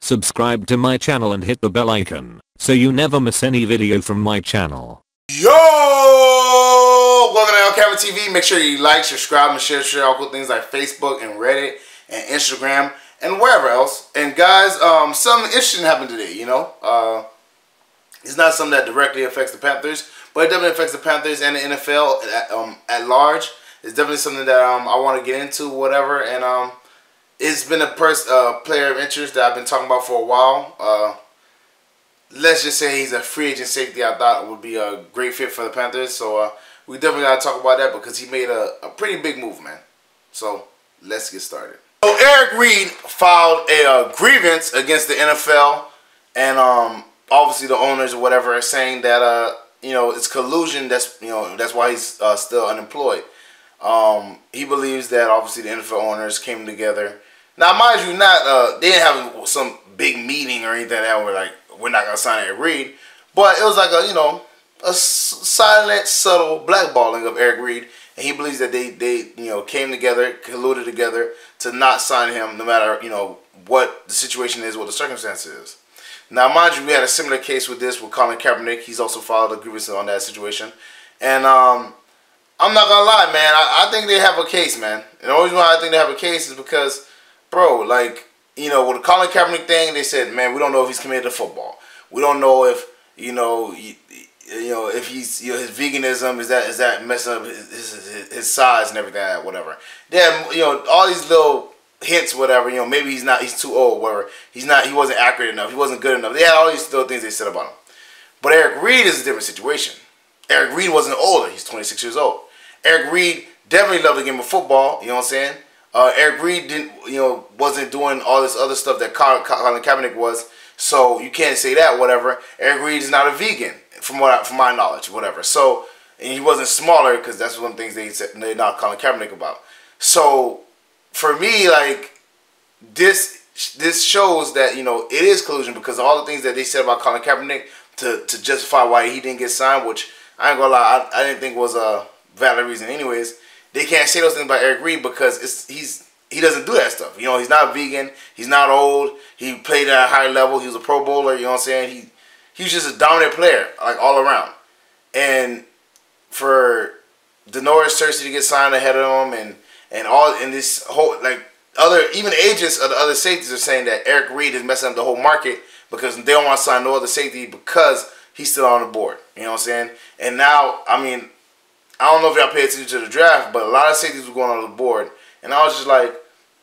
Subscribe to my channel and hit the bell icon so you never miss any video from my channel. Yo! Welcome to LCameraTV. Make sure you like, subscribe, and share all cool things like Facebook and Reddit and Instagram and wherever else. And guys, something interesting happened today, you know. It's not something that directly affects the Panthers, but it definitely affects the Panthers and the NFL at large. It's definitely something that I want to get into, whatever. And it's been a player of interest that I've been talking about for a while. Let's just say he's a free agent safety I thought would be a great fit for the Panthers. So we definitely got to talk about that because he made a pretty big move, man. So let's get started. So Eric Reid filed a grievance against the NFL and obviously the owners or whatever are saying that you know, it's collusion. That's why he's still unemployed. He believes that obviously the NFL owners came together. Now, mind you, they didn't have some big meeting or anything that were like, we're not gonna sign Eric Reid, but it was like a silent, subtle blackballing of Eric Reid, and he believes that they came together, colluded together to not sign him, no matter what the situation is, what the circumstances is. Now, mind you, we had a similar case with this with Colin Kaepernick. He's also filed a grievance on that situation, and I'm not gonna lie, man. I think they have a case, man. And the only reason why I think they have a case is because, bro, like, with the Colin Kaepernick thing, they said, man, we don't know if he's committed to football. We don't know if if he's his veganism is that messing up his size and everything, whatever. They had all these little hints, whatever. Maybe he's too old, whatever. He wasn't accurate enough. He wasn't good enough. They had all these little things they said about him. But Eric Reid is a different situation. Eric Reid wasn't older. He's 26 years old. Eric Reid definitely loved the game of football. You know what I'm saying? Eric Reid wasn't doing all this other stuff that Colin Kaepernick was. So you can't say that, whatever. Eric Reid is not a vegan, from my knowledge, whatever. So, and he wasn't smaller, because that's one of the things they knocked Colin Kaepernick about. So for me, like, this shows that it is collusion, because all the things that they said about Colin Kaepernick to justify why he didn't get signed, which I ain't gonna lie, I didn't think was a valid reason anyways. They can't say those things about Eric Reid because he doesn't do that stuff. He's not vegan. He's not old. He played at a high level. He was a Pro Bowler. You know what I'm saying? He was just a dominant player, like, all around. And for Denoris Cersei to get signed ahead of him, and this whole, like, even agents of the other safeties are saying that Eric Reid is messing up the whole market because they don't want to sign no other safety because he's still on the board. You know what I'm saying? And now, I mean, I don't know if y'all pay attention to the draft, but a lot of safeties were going on the board. And I was just like,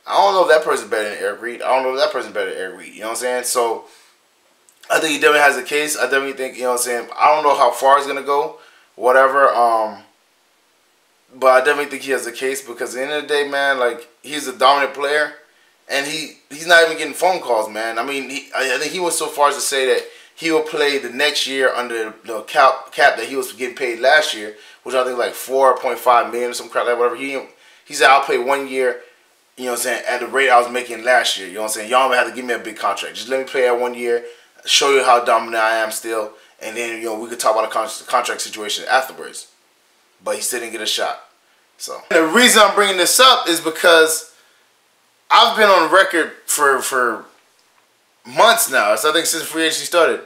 I don't know if that person's better than Eric Reid. I don't know if that person's better than Eric Reid. You know what I'm saying? So I think he definitely has a case. I definitely think, you know what I'm saying, I don't know how far he's going to go, whatever. But I definitely think he has a case because at the end of the day, man, like, he's a dominant player. And he's not even getting phone calls, man. I mean, I think he went so far as to say that he will play the next year under the cap that he was getting paid last year, which I think like $4.5 million or some crap like whatever. He said, I'll play 1 year, you know what I'm saying, at the rate I was making last year. You know what I'm saying? Y'all don't have to give me a big contract. Just let me play that 1 year, show you how dominant I am still, and then we could talk about the contract situation afterwards. But he still didn't get a shot. So the reason I'm bringing this up is because I've been on record for months now. So I think since free agency started,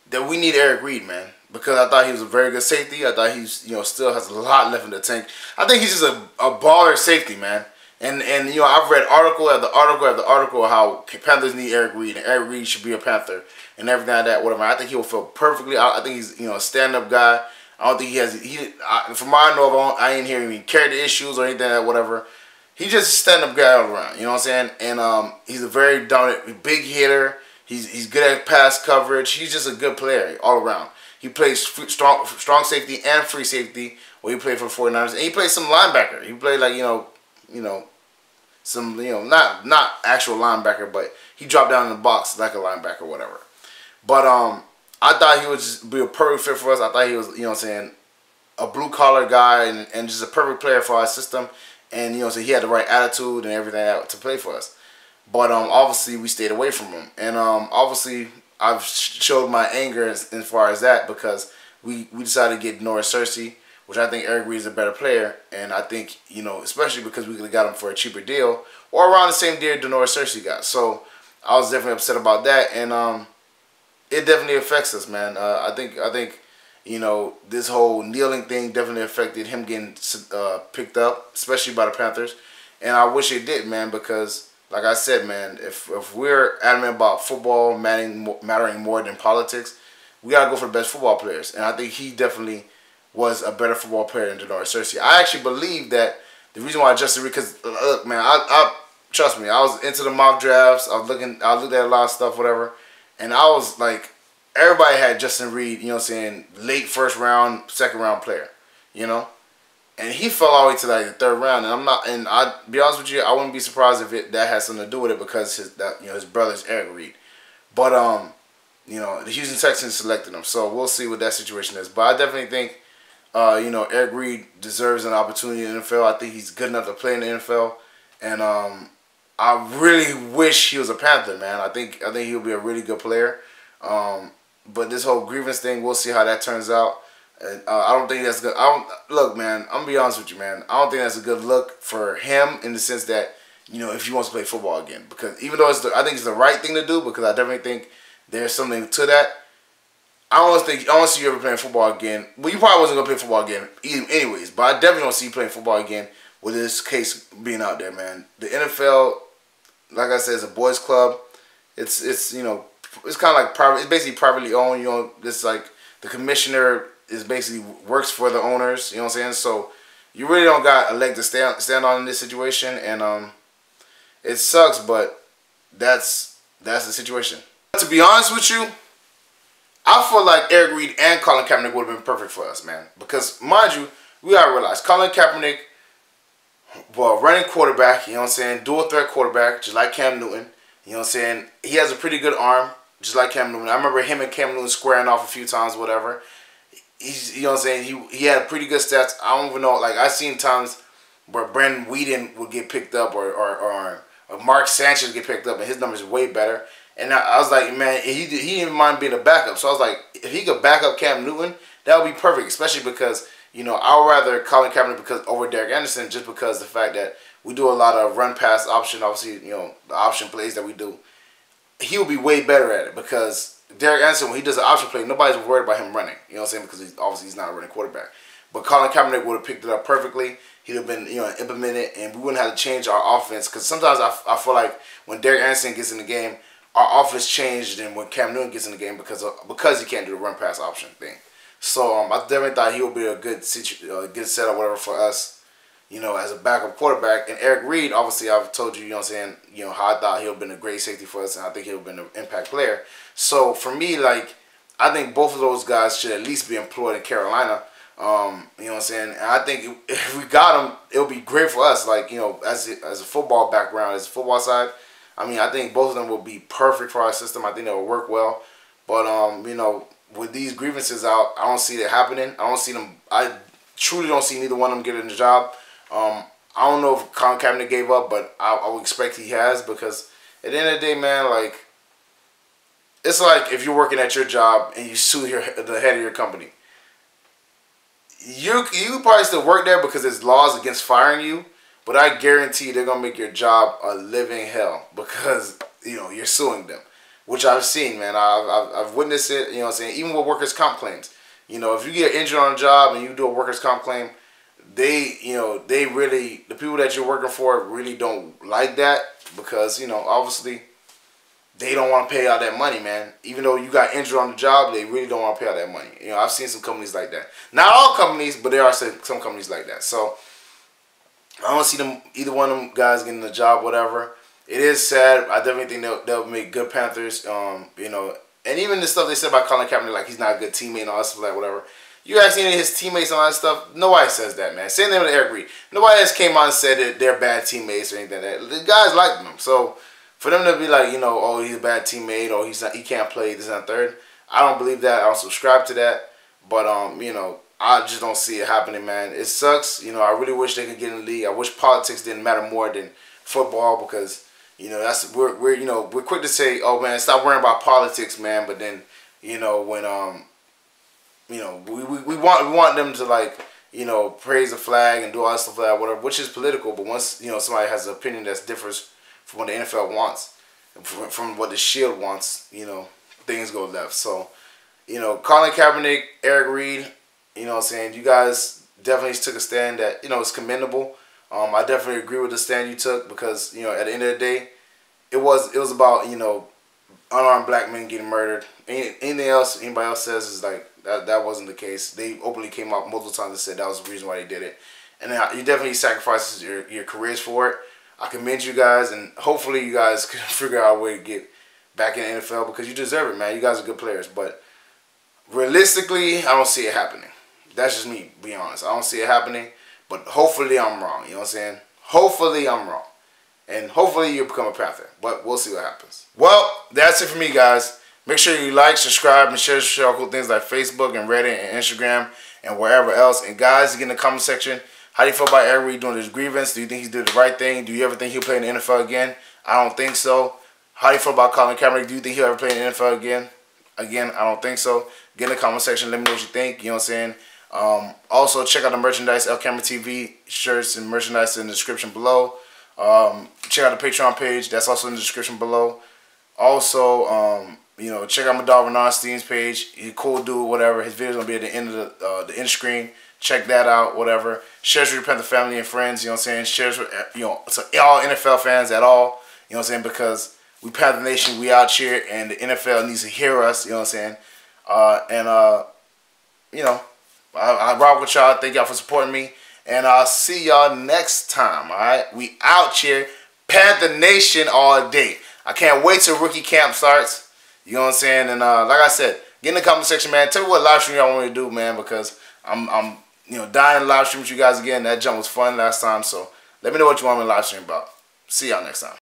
that we need Eric Reid, man. Because I thought he was a very good safety. I thought he's still has a lot left in the tank. I think he's just a baller safety, man. And I've read article after article after article of how Panthers need Eric Reid and Eric Reid should be a Panther and everything like that, whatever. I think he will fit perfectly. I think he's a stand-up guy. I don't think he has from my know, I ain't hearing any character issues or anything like that, whatever. He's just a stand-up guy all around. You know what I'm saying? And he's a very dominant, big hitter. He's good at pass coverage. He's just a good player all around. He plays strong safety and free safety. Where he played for the 49ers, and he played some linebacker. He played like some not actual linebacker, but he dropped down in the box like a linebacker, or whatever. But I thought he would just be a perfect fit for us. I thought he was a blue collar guy and just a perfect player for our system. And so he had the right attitude and everything to play for us. But obviously we stayed away from him, and obviously I've showed my anger as far as that because we decided to get Denoris Cersei, which I think Eric Reid is a better player, and I think especially because we could have got him for a cheaper deal or around the same deal Denoris Cersei got. So I was definitely upset about that, and it definitely affects us, man. I think you know, this whole kneeling thing definitely affected him getting picked up, especially by the Panthers, and I wish it did, man, because like I said, man, if we're adamant about football mattering more than politics, we gotta go for the best football players, and I think he definitely was a better football player than Janoris Cersei. I actually believe that the reason why Justin Reid, because look, man, I trust me, I was into the mock drafts. I looked at a lot of stuff, whatever, and I was like, everybody had Justin Reid, you know what I'm saying, late first round, second round player, you know, and he fell all the way to like the third round, and I be honest with you, I wouldn't be surprised if that has something to do with it because his brother's Eric Reid, but you know, the Houston Texans selected him, so we'll see what that situation is. But I definitely think, you know, Eric Reid deserves an opportunity in the NFL. I think he's good enough to play in the NFL, and I really wish he was a Panther, man. I think he'll be a really good player. But this whole grievance thing, we'll see how that turns out. And I don't think that's good. Look, man, I'm gonna be honest with you, man. I don't think that's a good look for him in the sense that, you know, if he wants to play football again, because even though I think it's the right thing to do, because I definitely think there's something to that. I don't see you ever playing football again. Well, you probably wasn't gonna play football again, anyways. But I definitely don't see you playing football again with this case being out there, man. The NFL, like I said, is a boys' club. It's you know, it's kind of like private. It's basically privately owned. You know, it's like the commissioner is basically works for the owners. You know what I'm saying? So you really don't got a leg to stand on in this situation, and it sucks, but that's the situation. To be honest with you, I feel like Eric Reid and Colin Kaepernick would have been perfect for us, man. Because, mind you, we gotta realize Colin Kaepernick, well, running quarterback, you know what I'm saying, dual threat quarterback, just like Cam Newton. You know what I'm saying? He has a pretty good arm, just like Cam Newton. I remember him and Cam Newton squaring off a few times, whatever. You know what I'm saying? He had pretty good stats. I don't even know. Like, I've seen times where Brandon Whedon would get picked up or Mark Sanchez get picked up, and his numbers are way better. And I was like, man, he didn't even mind being a backup. So I was like, if he could back up Cam Newton, that would be perfect. Especially because, you know, I would rather Colin Kaepernick over Derek Anderson, just because the fact that we do a lot of run pass option, obviously, you know, the option plays that we do. He will be way better at it because Derek Anderson, when he does an option play, nobody's worried about him running. You know what I'm saying? Because obviously he's not a running quarterback. But Colin Kaepernick would have picked it up perfectly. He'd have been, you know, implemented, and we wouldn't have to change our offense. Because sometimes I feel like when Derek Anderson gets in the game, our offense changed than when Cam Newton gets in the game because he can't do the run pass option thing. So I definitely thought he would be a good setup, whatever, for us, you know, as a backup quarterback. And Eric Reid, obviously, I've told you, you know what I'm saying, you know, how I thought he would have been a great safety for us, and I think he would have been an impact player. So for me, like, I think both of those guys should at least be employed in Carolina. You know what I'm saying? And I think if we got them, it would be great for us. Like, you know, as a football background, as a football side, I mean, I think both of them will be perfect for our system. I think they will work well. But, you know, with these grievances out, I don't see that happening. I truly don't see neither one of them getting the job. I don't know if Colin Kaepernick gave up, but I would expect he has, because at the end of the day, man, like, it's like if you're working at your job and you sue the head of your company. You probably still work there because there's laws against firing you, but I guarantee they're going to make your job a living hell because, you know, you're suing them, which I've seen, man. I've witnessed it, you know what I'm saying, even with workers' comp claims. You know, if you get injured on a job and you do a workers' comp claim, the people that you're working for really don't like that because, you know, obviously they don't want to pay out that money, man. Even though you got injured on the job, they really don't want to pay out that money. You know, I've seen some companies like that. Not all companies, but there are some companies like that. So I don't see either one of them guys getting the job, whatever. It is sad. I definitely think they'll make good Panthers. You know, and even the stuff they said about Colin Kaepernick, like he's not a good teammate and all that stuff, like whatever. You guys see any of his teammates and all that stuff? Nobody says that, man. Same thing with Eric Reid. Nobody else came out and said that they're bad teammates or anything like that. The guys like them. So for them to be like, you know, oh, he's a bad teammate, or he can't play this and that third, I don't believe that. I don't subscribe to that. But you know, I just don't see it happening, man. It sucks. You know, I really wish they could get in the league. I wish politics didn't matter more than football, because, you know, we're quick to say, oh man, stop worrying about politics, man. But then, you know, when you know, we want them to, like, you know, praise the flag and do all that stuff like that, whatever, which is political. But once, you know, somebody has an opinion that differs from what the NFL wants, from what the Shield wants, you know, things go left. So, you know, Colin Kaepernick, Eric Reid, you know what I'm saying, you guys definitely took a stand that, you know, is commendable. I definitely agree with the stand you took because, you know, at the end of the day, it was about, you know, unarmed black men getting murdered. Anything else anybody else says is like that wasn't the case. They openly came out multiple times and said that was the reason why they did it. And you definitely sacrificed your careers for it. I commend you guys, and hopefully you guys can figure out a way to get back in the NFL because you deserve it, man. You guys are good players. But realistically, I don't see it happening. That's just me, being honest. I don't see it happening. But hopefully I'm wrong. You know what I'm saying? Hopefully I'm wrong. And hopefully you'll become a Panther. But we'll see what happens. Well, that's it for me, guys. Make sure you like, subscribe, and share cool things like Facebook and Reddit and Instagram and wherever else. And guys, get in the comment section. How do you feel about Eric Reid doing this grievance? Do you think he did the right thing? Do you ever think he'll play in the NFL again? I don't think so. How do you feel about Colin Kaepernick? Do you think he'll ever play in the NFL again? Again, I don't think so. Get in the comment section. Let me know what you think. You know what I'm saying? Also, check out the merchandise, LCameraTV shirts and merchandise in the description below. Check out the Patreon page. That's also in the description below. Also, you know, check out my dog Renan Steen's page. He's a cool dude, whatever. His video's gonna be at the end of the end screen. Check that out, whatever. Shares with your Panther family and friends, you know what I'm saying? Shares with, you know, to all NFL fans at all, you know what I'm saying? Because we Panther Nation, we out here, and the NFL needs to hear us, you know what I'm saying? You know, I rock with y'all. Thank y'all for supporting me. And I'll see y'all next time, all right? We out here, Panther Nation all day. I can't wait till rookie camp starts, you know what I'm saying? And like I said, get in the comment section, man. Tell me what live stream y'all want me to do, man, because I'm you know, dying to live stream with you guys again. That jump was fun last time, so let me know what you want me to live stream about. See y'all next time.